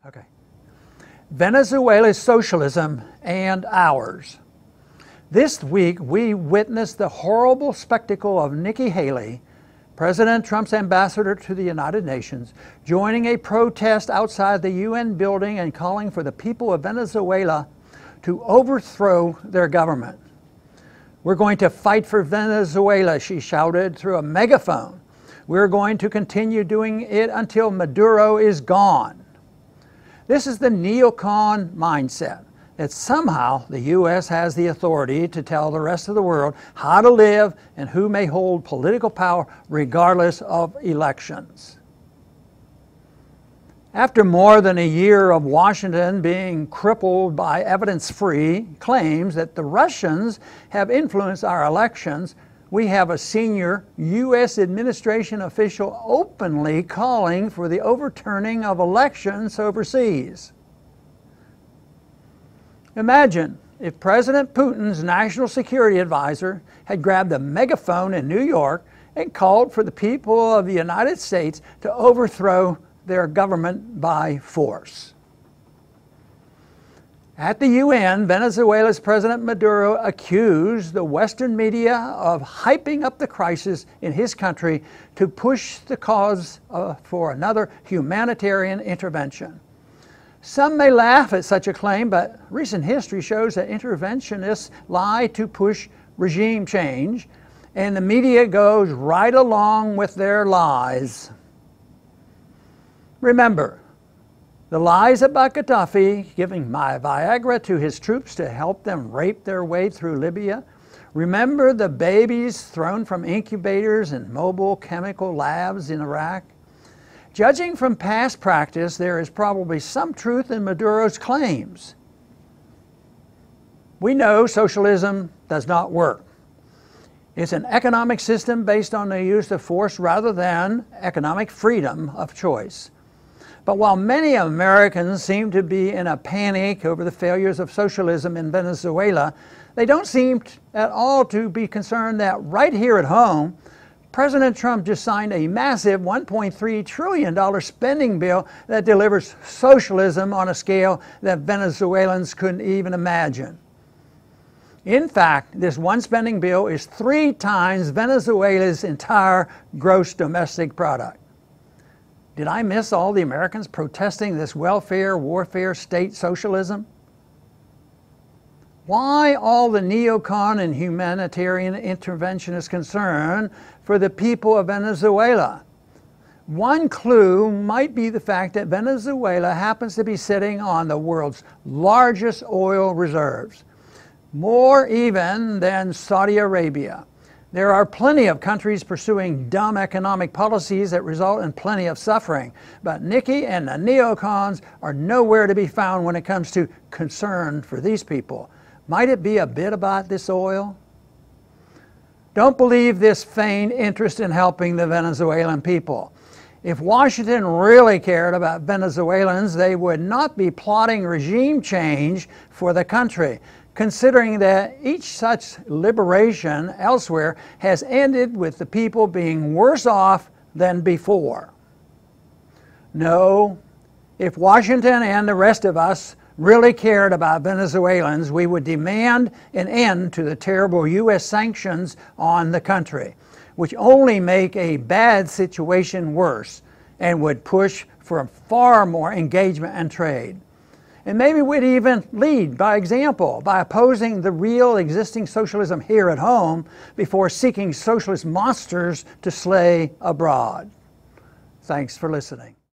Okay. Venezuela's socialism and ours. This week we witnessed the horrible spectacle of Nikki Haley, President Trump's ambassador to the United Nations, joining a protest outside the UN building and calling for the people of Venezuela to overthrow their government. "We're going to fight for Venezuela," she shouted through a megaphone. "We're going to continue doing it until Maduro is gone." This is the neocon mindset, that somehow the U.S. has the authority to tell the rest of the world how to live and who may hold political power regardless of elections. After more than a year of Washington being crippled by evidence-free claims that the Russians have influenced our elections, we have a senior U.S. administration official openly calling for the overturning of elections overseas. Imagine if President Putin's national security advisor had grabbed a megaphone in New York and called for the people of the United States to overthrow their government by force. At the UN, Venezuela's President Maduro accused the Western media of hyping up the crisis in his country to push the cause for another humanitarian intervention. Some may laugh at such a claim, but recent history shows that interventionists lie to push regime change, and the media goes right along with their lies. Remember, the lies about Gaddafi giving my Viagra to his troops to help them rape their way through Libya. Remember the babies thrown from incubators and mobile chemical labs in Iraq. Judging from past practice, there is probably some truth in Maduro's claims. We know socialism does not work. It's an economic system based on the use of force rather than economic freedom of choice. But while many Americans seem to be in a panic over the failures of socialism in Venezuela, they don't seem at all to be concerned that right here at home, President Trump just signed a massive $1.3 trillion spending bill that delivers socialism on a scale that Venezuelans couldn't even imagine. In fact, this one spending bill is 3 times Venezuela's entire gross domestic product. Did I miss all the Americans protesting this welfare, warfare, state socialism? Why all the neocon and humanitarian interventionist concern for the people of Venezuela? One clue might be the fact that Venezuela happens to be sitting on the world's largest oil reserves, more even than Saudi Arabia. There are plenty of countries pursuing dumb economic policies that result in plenty of suffering, but Nikki and the neocons are nowhere to be found when it comes to concern for these people. Might it be a bit about this oil? Don't believe this feigned interest in helping the Venezuelan people. If Washington really cared about Venezuelans, they would not be plotting regime change for the country, considering that each such liberation elsewhere has ended with the people being worse off than before. No, if Washington and the rest of us really cared about Venezuelans, we would demand an end to the terrible U.S. sanctions on the country, which only make a bad situation worse and would push for far more engagement and trade. And maybe we'd even lead by example by opposing the real existing socialism here at home before seeking socialist monsters to slay abroad. Thanks for listening.